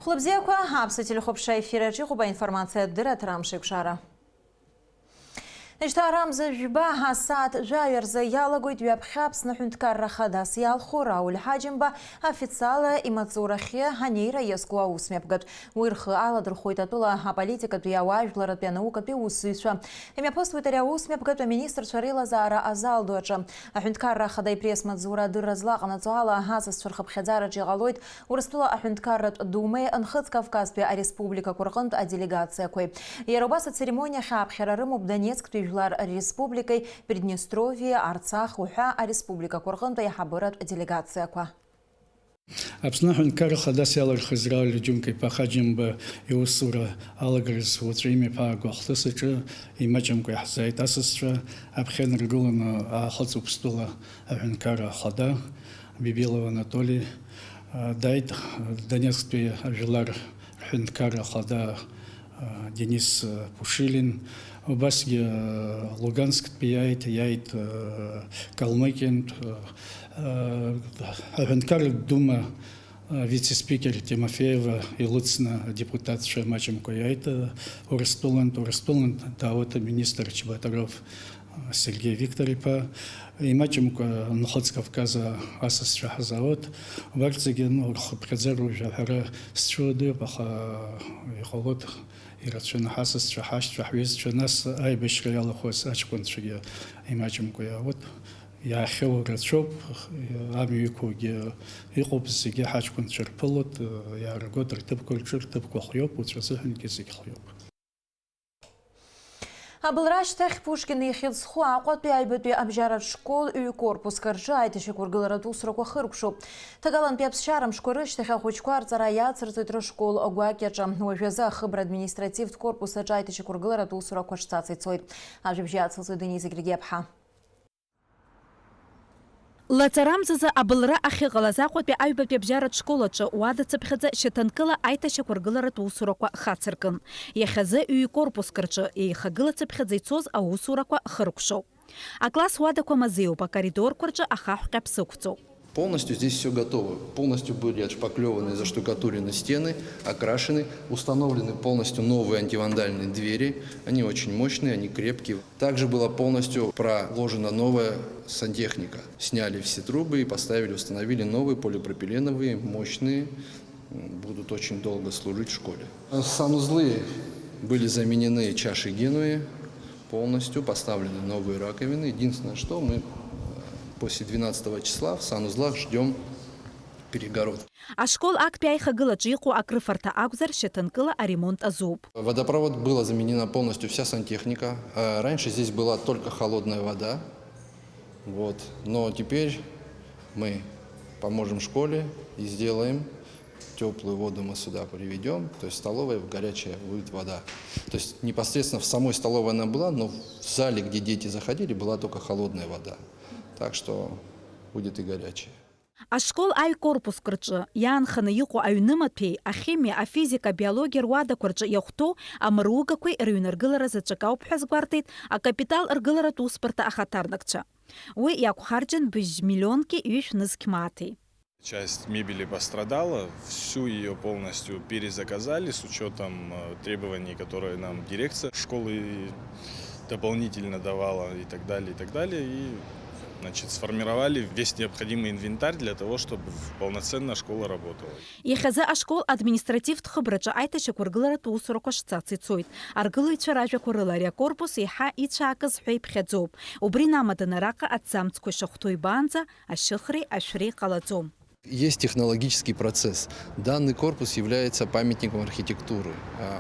Хлопзιακва апсатили хопша эфирачи хуба информация директорам шикшара. Ишта жба хасат жаверза ялагуит вябхапс нахунткар рахадас ялхура ульхаджимба официала имацурахе ханейра ескуа усмепгат. Уирх аладрхуйтатула политика туяважлара пянаука пиусыша. Имя постуитаря усмепгат министр Шарила Зара Азалдуача. Ахунткар рахадай пресс-мадзура дырразлаqa нацуала хасас шархабхедзара джигалойт урастула ахунткаррат думей анхыц Кавказпе а республика Кургант а делегация кой. Еробаса церемония хабхерарыму в Донецк Республикой Приднестровье, Арцах, Уха, а Республика Кургант и Хабарат делегация ква. Абснахун кархадас ялар хизраал джумкой пахаджим ба иусура алагрис утрими па гохтасача имаджамкой хазайт асастра абхен ргулан ахацупстула абхенкара хада Бибилова Анатолий дайт Донецкпе жилар абхенкара хада Денис Пушилин Басге Луганск пияет, яет Калмыкин, Авенкар Дума вице-спикер Тимофеева и Луцина депутат Шамачемко яет Урстулан, да вот министр Чеботаров Сергей Викторипа и Мачемко Наход Кавказа Асас Шахазавод Варцеген Урхапредзеру Жахара Струды Баха Холод Ирачен Хасас Шахаш Шахвиз Чанас Ай Бешрияла Хос Ачконшия Имачемко я вот я хеу рачоп амюкуге иқопсиге Хачконшир пилот я рагот ртып культур тып кохёп утрасыхн кисик хёп Абылраштах Пушкин и Хилсху акот пиайбет абжарат школ и корпус каржайт еще кургыларат усроко хыркшу. Тагалан пепсшарам шкурыштах ахучкуар царая церцитро школ огуакеча. Уэжеза хыбр административ корпуса джайт еще кургыларат усроко штаций цойт. Ажибжиат сылсудыни зигригепха. Лацарамзаза абылра ахигалазақуапи айбапи бжарат школача уада цыпхадза шатанкыла айта шакургыларат усураква хацыркын. Яхазы үй корпус кырчы, яхагыла цыпхадза ицоз аусураква хыркшо. А класс уада квамазеу по коридор курча ахах капсукцу. Полностью здесь все готово. Полностью были отшпаклеваны, заштукатурены стены, окрашены, установлены полностью новые антивандальные двери. Они очень мощные, они крепкие. Также была полностью проложена новая сантехника. Сняли все трубы и поставили, установили новые полипропиленовые, мощные. Будут очень долго служить в школе. Санузлы были заменены чашей Генуи. Полностью поставлены новые раковины. Единственное, что мы после 12 числа в санузлах ждем перегородки. А школ акпяй хагыла джику акрыфарта акзар шетанкыла а ремонт азуб. Водопровод была заменена полностью вся сантехника. Раньше здесь была только холодная вода. Вот. Но теперь мы поможем школе и сделаем теплую воду, мы сюда приведем. То есть в столовой горячая будет вода. То есть непосредственно в самой столовой она была, но в зале, где дети заходили, была только холодная вода. Так что будет и горячее. А школ ай корпус курчы, ян ханайыку айныматпей, а химия, а физика, биология руада курчы яхто, а маруга кой рюнергылара зачакау пхазгвартит, а капитал ргылара туспорта ахатарнакча. Уй якухарджин бж миллионки иш нызкматы. Часть мебели пострадала, всю ее полностью перезаказали с учетом требований, которые нам дирекция школы дополнительно давала и так далее, и так далее. И значит, сформировали весь необходимый инвентарь для того, чтобы полноценно школа работала. Яхаза а школ административ тхыбрача айташа кургылара туусуроко штаци цойт. Аргылы чаража курылария корпус иха и чакыз хейпхедзоб. Убри намадана рака от самцкой шахтой банза, а шихри ашри каладзом. Есть технологический процесс. Данный корпус является памятником архитектуры.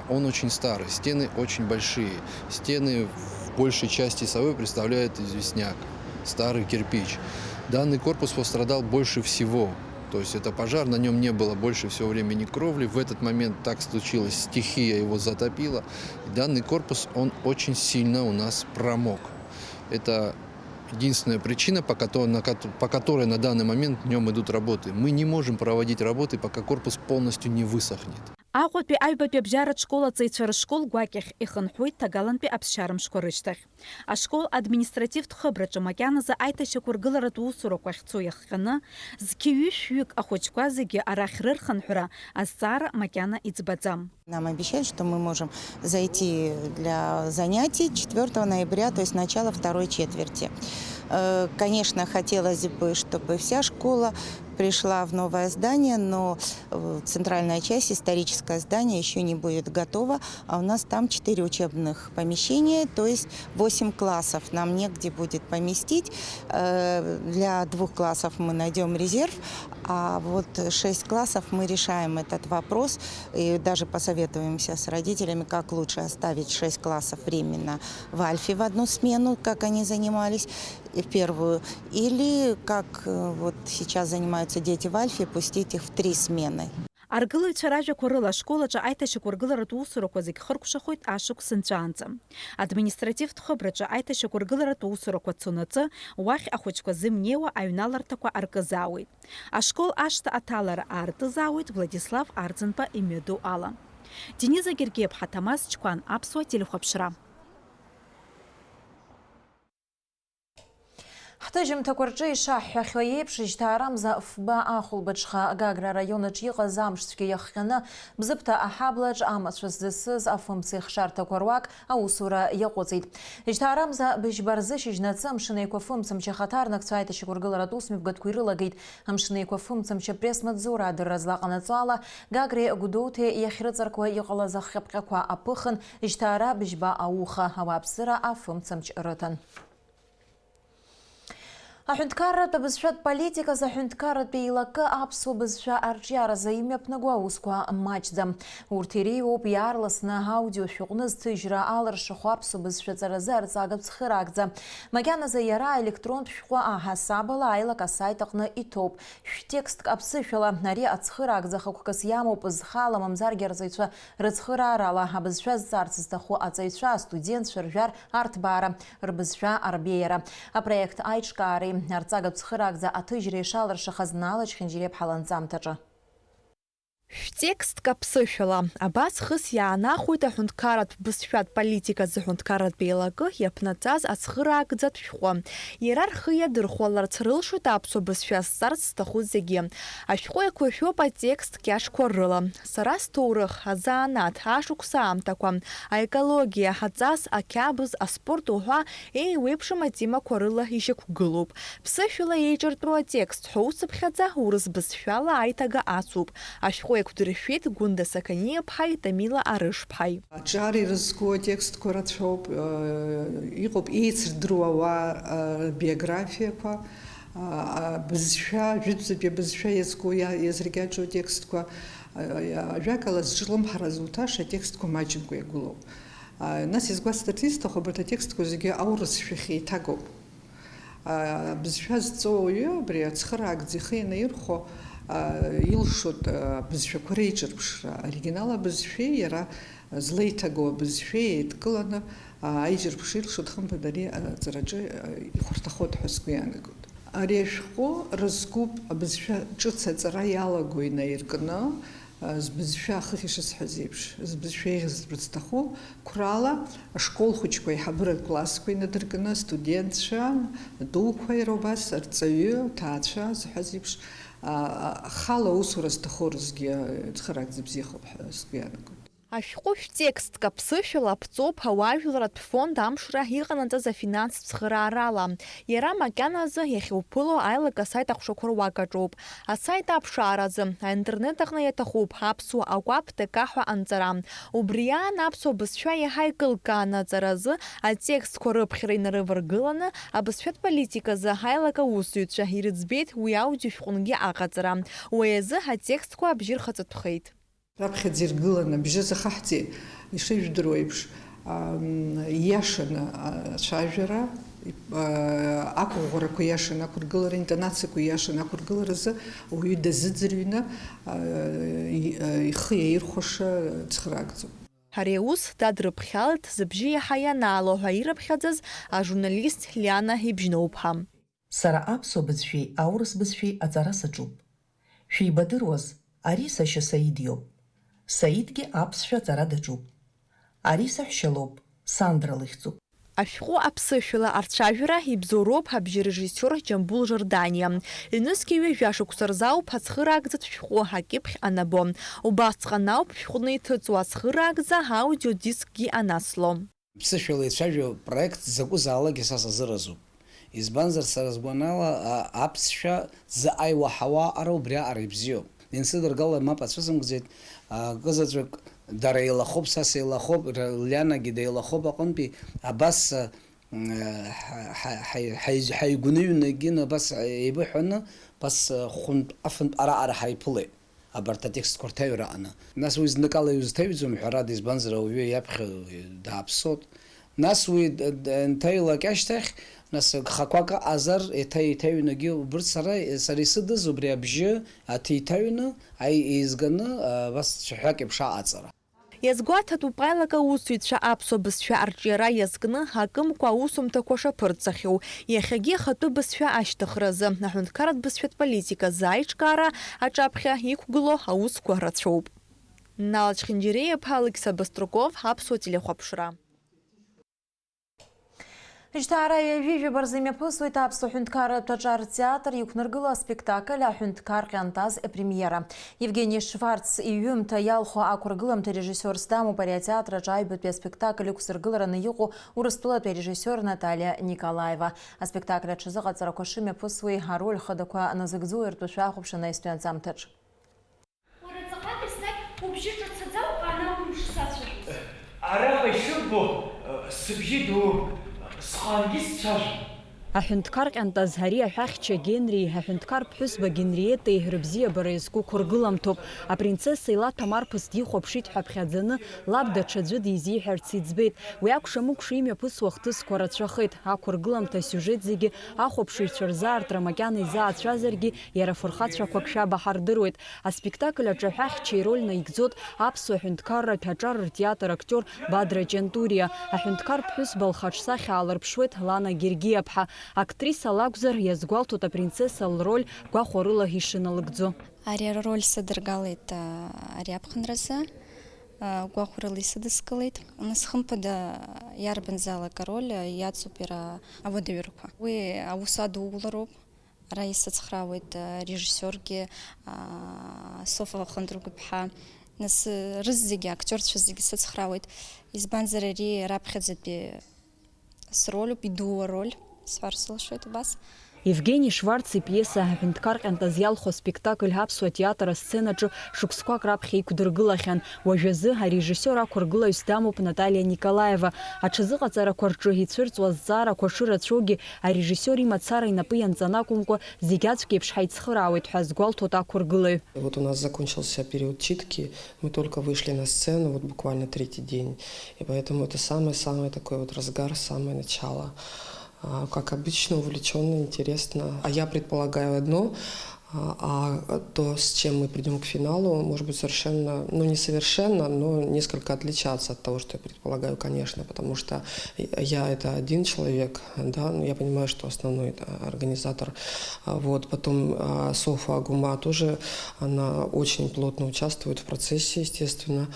Он очень старый, стены очень большие. Стены в большей части собой представляют известняк, старый кирпич. Данный корпус пострадал больше всего. То есть это пожар, на нем не было больше всего времени кровли. В этот момент так случилось, стихия его затопила. Данный корпус, он очень сильно у нас промок. Это единственная причина, по которой на данный момент в нем идут работы. Мы не можем проводить работы, пока корпус полностью не высохнет. Аҟәатәи аҩбатәи абжьаратә школ аҵаҩцәа рышкол гәакьахь ихынҳәуеит Тагалантәи аԥсшьармшқәа рышьҭахь. Ашкол административтә хыбраҿы макьаназы аиҭашьақәа ргыларатә усурақәа ахьцо иахҟьаны, зқьҩы-шәҩык ахәыҷқәа зегьы арахь рырхынҳәра азҵаара макьана иӡбаӡам. Нам обещают, что мы можем зайти для занятий 4 ноября, то есть начало второй четверти. Конечно, хотелось бы, чтобы вся школа пришла в новое здание, но центральная часть, историческое здание, еще не будет готова, а у нас там 4 учебных помещения, то есть 8 классов нам негде будет поместить. Для 2 классов мы найдем резерв, а вот 6 классов мы решаем этот вопрос и даже посоветуемся с родителями, как лучше оставить 6 классов временно в Альфе в одну смену, как они занимались в первую, или как вот сейчас занимаются дети в Альфе, пустить их в 3 смены. Аргылаҩцәа ражәақәа рыла ашколаҿы аиҭашьақәа ргыларатә усурақәа зегьы хыркәшахоит ашықәсанҵәаанӡа. Административтә хыбраҿы аиҭашьақәа ргыларатә усурақәа цонаҵы, уахь ахәыҷқәа зымнеиуа аҩналарҭақәа аркызаауеит. Ашкол ашҭа аҭалара аартызаауеит Владислав Арӡынба имҩаду ала. Дениза Гергиев-ԥҳа, Ҭамаз Ҷкәан, Аԥсуа телехәаԥшра. Ҳҭыжьымҭақәа рҿы ишаҳҳәахьоу еиԥш, шьҭаарамза Фба ахәылбыҽха Гагра араионаҿ иҟаз амш цәгьа иахҟьаны, Бзыԥҭа аҳаблаҿ амацәыс зысыз афымцеи хшарҭақәа руак аусура иаҟәыҵит. Шьҭаарамза быжьба рзы шьыжьнацы амшынеиқәа фымцамч ахаҭарнакцәа аиҭашьақәа ргыларатә усмҩаԥгатәқәа ирылагеит. Амшынеиқәа фымцамч апресс-маҵзура адырра злаҟанаҵо ала, Гагреи Гәдоуҭеи иахьрыҵаркуа иҟалаз ахҟьаԥҟьақәа аԥыхын, ишьҭаара быжьба ауха ауааԥсыра афымцамч рыҭан. Аҳәынҭқарратә абызшәатә политиказ аҳәынҭқарратә еилакы аԥсуа бызшәа арҿиаразы имҩаԥнагоу аусқәа маҷӡам. Урҭ иреиуоуп иаарласны аудиошәҟәны зҭыжьра алыршахо аԥсуа бызшәаҵаразы арҵаgatә цхыраагӡа. Макьаназы иара аелектронтә шәҟәы аҳасабала аилак асайт аҟны иҭоуп. Шәтекстк аԥсышәала ари ацхыраагӡа хықәкыс иамоуп зхала мамзаргьы арҵаҩцәа рыцхыраарала абызшәа зҵаарц зҭаху аҵаҩцәа, астудентцәа ржәар арҭбаара, рбызшәа арбеиара. Апроект аиҿкаареи арҵаgatә цхыраагӡа аҭыжьра ишалыршахаз налаҷхьан џьиреиԥҳа ланҵамҭаҿы. Шәтекстк аԥсышәала, абас хыс иаанахуеит аҳәынҭқарратә бызшәатә политика зыҳәынҭқарратә еилакы иаԥнаҵаз ацхыраагӡатә шәҟәы. Иара рхы иадырхәаларц рылшоит аԥсуа бызшәа зҵарц зҭаху зегьы. Ашәҟәы еиқәыршәоуп атекст кьаҿқәа рыла. Сара сҭоурых, азанааҭ, ашықәса аамҭақәа, аекологиа, аҵас, ақьабз, аспорт уҳәа еиуеиԥшым атемақәа рыла ишьақәгылоуп. Ԥсышәала еиҿартәу атекст ҳәоуцыԥхьаӡа урыс бызшәала аиҭага ацуп. Ашәҟәы еиқәдыршәеит Гәында Саканиа-ԥҳаи Тамила Арыш-ԥҳаи. Аҿар ирызку атекстқәа рацәоуп, иҟоуп еицырдыруа ауаа биографиақәа, бызшәа, жәытәӡатәи бызшәа иазку иазыркьаҿу атекстқәа, ажәакала зҿлымҳара зуҭаша атекстқәа маҷымкәа иагәылоуп. Нас изгәасҭарц исҭаху абарҭ атекстқәа зегьы аурыс шәахь еиҭагоуп. Бызшәа зҵоу ауаҩы абри ацхыраагӡа ихы ианаирхәо илшот бызшәақәа реиҿырԥшра, оригинал абызшәеи иара злеиҭагоу абызшәеи еидкыланы аиҿырԥшра илшот, хымԥада ари аҵараҿы ихәарҭахоит ҳәа сгәы иаанагоит. Ари ашәҟәы рызкуп абызшәа ҿыц аҵара иалаго инаиркны, збызшәа ахыхь ишысҳәаз еиԥш, збызшәа еиӷьызтәра зҭаху қәрала ашкол хәыҷқәа аиҳабыратә классқәа инадыркны, студентцәа, дуқәа иара убас, арҵаҩы, ҭаацәа зҳәаз еиԥш, хала усура зҭаху рызгьы цхыраагӡа бзиахоуп ҳәа сгәы иаанагоит. Ашәҟәы шәтекстк аԥсышәала аԥҵоуп ауаажәларатә фонд амшра иҟанаҵаз афинанстә цхыраарала. Иара макьаназы иахьауԥыло аилак асайт ахәшақәа руак аҿоуп. Асайт аԥшааразы аинтернет аҟны иаҭахуп аԥсуа акәаԥ ТК-ҳәа анҵара. Убри аан аԥсуа бызшәа иаҳа икылкааны аҵаразы атекстқәа рыԥхьара инарываргыланы абызшәатә политиказы аилак аусзуҩцәа ирыӡбеит уи аудиошәҟәынгьы аҟаҵара. Уи азы атекстқәа абжьы рхаҵатәхеит. Раԥхьаӡа иргыланы абжьы захаҳҵеит, ишыжәдыруа еиԥш ииашаны ацәажәара, ақәыӷәӷәарақәа ииашаны ақәыргылара, интонациақәа ииашаны ақәыргыларазы ауаҩы дазыӡырҩны ихы иаирхәаша цхыраагӡоуп. Ари аус дадрыԥхьалт зыбжьы иаҳа ианаало ҳәа ирыԥхьаӡаз ажурналист Лиана Ибжьноу-ԥҳа. Сара аԥсуа бызшәеи аурыс бызшәеи аҵара саҿуп. Шәибадыруаз, ари сашьа Саид иоуп. Саидгьы аԥсшәа аҵара даҿуп. Ари саҳәшьа лоуп, Сандра лыхьӡуп. Ашәҟәы аԥсышәала арцәажәара ибзоуроуп ҳабжьырежиссиор Џьамбул Жорданиа. Ҩнызқьҩы жәашықәса рзы ауп ацхыраагӡатә шәҟәы акьыԥхь анабо. Убасҵәҟьа ауп шәҟәны иҭыҵуа ацхыраагӡа аудиодискгьы анасло. Ԥсышәала ицәажәо проект закәызаалакгьы са сазыразуп. Избанзар сара сгәы ала аԥсшәа заҟа иуаҳауа аҟара убри аҟара ибзиоуп. Инсыдыргыла мап ацәызымгӡеит, кызаҵәык дара еилахоуп, са сеилахоуп, Лианагьы деилахоуп аҟынтәи абас ҳаигәныҩнгьы абас еибыҳәаны бас хәынтә афынтә араҟара ҳаиԥылеит. Абарҭ атекстқәа рҭаҩра аҟны. Нас уи зныкала иузҭаҩӡом ҳәарада, избанзар ауаҩы иаԥхьа дааԥсоит. Нас уи нҭаҩлак ашьҭахь, нас гхақәак аҟазар еиҭаҩнагьы убырҭ сара исыдыз убри абжьы аҭиҭаҩны еизганы бас цәаҳәак еиԥш аҟаҵара. Иазгәаҭатәуп аилак аусзуҩцәа аԥсуа бызшәа арҿиара иазкны ҳакымкәа аусумҭақәа шаԥырҵахьоу. Иахьагьы ахатәы бызшәа ашьҭыхразы аҳәынҭқарратә бызшәатә политиказы аиҿкаара аҿаԥхьа иқәгыло аусқәа рацәоуп. Налач Хинџьиреиԥа, Алықьса Баструков, аԥсуа телехәаԥшра. Ижьҭаара ҩажәижәаба рзы имҩаԥысуеит аԥсуа ҳәынҭқарратә аҿар театр иқәнаргыло аспектакль аҳәынҭқар ҟьантаз премиера. Евгений Шварц иҩымҭа иалху ақәыргыламҭа режиссиорс дамоуп ари атеатр аҿы аҩбатәи аспектакль иқәсыргылараны иҟоу Урыстәылатәи арежиссиор Наталиа Николаева. Аспектакль аҽазыҟаҵарақәа шымҩаԥысуеи ароль хадақәа назыгӡоу иртәу шәахәаԥшра анаҩстәи анҵамҭаҿ. Араҟа ишыббо сыбжьы дууп, схангьы сцәажәоит. Аҳәынҭқар ҟьантаз ари аҳәахьча Генри, аҳәынҭқар ԥҳәызба Генриетеи рыбзиабара иазку қәыргыламҭоуп. Апринцесса илаҭәам арԥыс дихәаԥшит ҳәа ԥхьаӡаны лаб даҽаӡәы дизиҳәарц иӡбеит. Уи акәша-мыкәша имҩаԥысуа хҭысқәа рацәахеит. Ақәыргыламҭа асиужет зегьы ахәаԥшыҩцәа рзаартра макьана изаацәазаргьы иара фырхацәақәак шәабаҳардыруеит. Аспектакль аҿы аҳәахьча ироль наигӡоит аԥсуа аҳәынҭқарратә аҿар ртеатр актиор Бадра Ҷантуриа. Аҳәынҭқар ԥҳәызба лхаҿсахьа аалырԥшуеит Лана Гергиаԥҳа. Актриса лакәзар иазгәалҭоит апринцесса лроль гәахәарыла ишыналыгӡо. Ари ароль сыдыргалеит ари аԥхынразы, гәахәарыла исыдыскылеит. Нас хымԥада иарбанзаалак ароль иацуп иара ауадаҩырқәа. Уи аус адуулароуп. Ара исыцхраауеит режиссиоргьы Софа Хандрыгәыԥҳа. Нас рыззегьы актиорцәа зегьы сыцхраауеит. Избанзар ари раԥхьаӡатәи сролюп, идуу ароль. Сварсылшоит убас. Евгений Шварц ипиеса аҳәынҭқар ҟьантаз иалху аспектакль аԥсуа театр асценаҿы шықәсқәак раԥхьа иқәдыргылахьан. Уажәазы арежиссиор ақәыргылаҩыс дамоуп Наталиа Николаева. Аҽазыҟаҵарақәа рҿы ицәырҵуа азҵаарақәа шырацәоугьы арежиссиор имацара инапы ианҵаны акәымкәа зегь аӡәк еиԥш ҳаицхыраауеит ҳәа азгәалҭоит ақәыргылаҩ. Вот у нас закончился период читки, мы только вышли на сцену, вот буквально третий день. И поэтому это самый такой вот разгар, самое начало. Как обычно, увлеченно, интересно. А я предполагаю одно, а то, с чем мы придем к финалу, может быть совершенно, ну не совершенно, но несколько отличаться от того, что я предполагаю, конечно, потому что я это один человек, да, но я понимаю, что основной это организатор. Вот, потом Софа Агума тоже, она очень плотно участвует в процессе, естественно.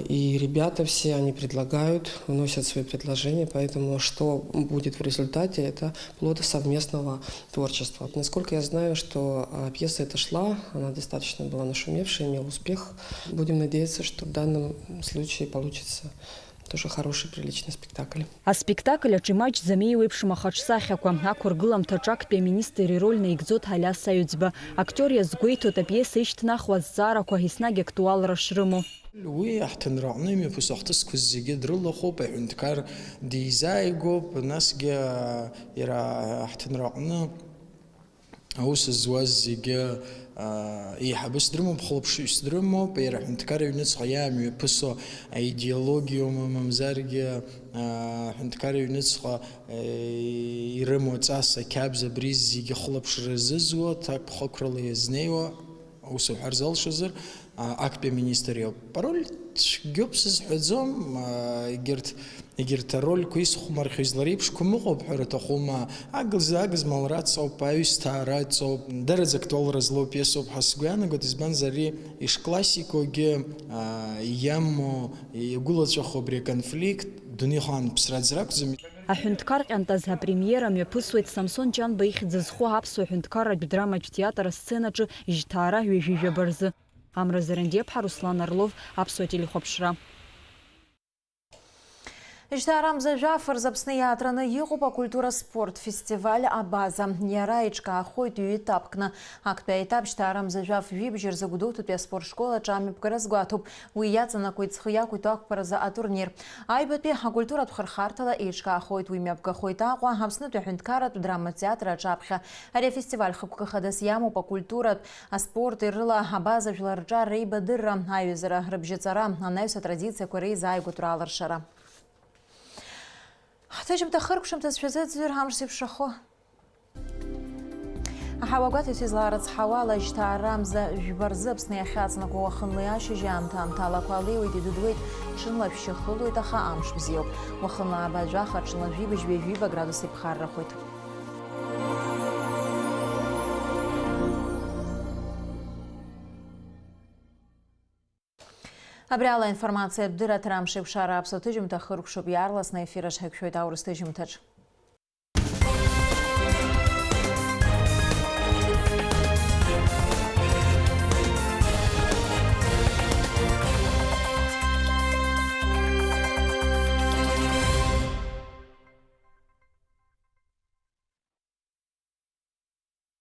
И ребята все, они предлагают, вносят свои предложения, поэтому что будет в результате, это плод совместного творчества. Насколько я знаю, что пьеса эта шла, она достаточно была нашумевшая, имела успех. Будем надеяться, что в данном случае получится тоже хороший, приличный спектакль. Аспектакль аҿы имаҷ замеиуа еиԥшым ахаҿсахьақәа ақәыргыламҭаҿы актәи аминистр ироль наигӡоит Ҳалиас Аҩӡба. Актиор иазгәеиҭоит апиеса ишьҭнахуа азҵаарақәа еснагь актуалра шрымоу. Уи аҳҭынраҟны имҩаԥысуа ахҭысқәа зегьы дрылахоуп, аҳәынҭқар дизааигәоуп, насгьы иара аҳҭынраҟны аус зуаз зегьы еиҳабыс дрымоуп, хылаԥшыҩс дрымоуп, иара аҳәынҭқар аҩныҵҟа иаамҩаԥысуа аидеологиоума мамзаргьы аҳәынҭқар аҩныҵҟа ирымоу ҵас ақьабз абри зегьы хылаԥшра зызуа, ҭакԥхықәрала иазнеиуа аусуҳәа залшазар актәи аминистр иоуп. Пароль цәгьоуп сызҳәаӡом, егьырҭ егерҭ арольқәа исхәмархьо излареиԥшқәо мыҟоуп ҳәа рҭахума, агыз малраҵоуп, аҩсҭаара аҵоуп, дараӡа актуалра злоу пиесоуп ҳәа сгәы иаанагоит, избанзар ари ишклассикогьы иамоу игәылацәахо абри аконфликт дунеихаан ԥсраӡа ракәӡам. Аҳәынҭқар ҟьантаз апремиера мҩаԥысуеит Самсон Ҷанба ихьӡ зху аԥсуа ҳәынҭқарратә драматә театр асценаҿы ижьҭаара ҩажәижәаба рзы. Амра Зарандиаԥҳа, Руслан Орлов, аԥсуа телехәаԥшра. Ижьҭаарамза жәафырзы Аԥсны иаатраны иҟоуп акультура спорт фестиваль абаза. Иара еиҿкаахоит ҩ-етапкны. Актәи аетап ижьҭаарамза жәаф жәибжьы рзы Гәдоуҭатәи аспортшколаҿы амҩаԥгара згәаҭоуп. Уи иаҵанакуеит зхы иақәиҭу ақәԥаразы атурнир. Аҩбатәи акультуратә хырхарҭала еиҿкаахоит уи мҩаԥгахоит Аҟәа, Аԥснытәи аҳәынҭқарратә драматә театр аҿаԥхьа. Ари афестиваль хықәкы хадас иамоуп акультуратә, аспорти рыла абаза жәлар рҿы реибадырра, аҩызара, рыбжьыҵара, анаҩс атрадициақәа реизааигәатәра аларшара. Ҳҭыжьымҭа хыркәшамҭазшәа зыӡҩыр амш зеиԥшрахо. Аҳауагәаҭаҩцәа излаарыцҳауа ала ижьҭаарамза жәба рзы Аԥсны иахьаҵанакуа уахынла ашьыжь аамҭалақәа алеиуеит, идыдуеит, ҽынла шәшьахылоит, аха амш бзиоуп. Уахынла абажәаха, ҽынла жәиба градус иԥхаррахоит. Абри ала информациа дыраҭара амш еиқәшара аԥсуа ҭыжьымҭа хыркәшоуп, иаарласны ефир аҿы ҳаиқәшәоит аурыс ҭыжьымҭаҿ.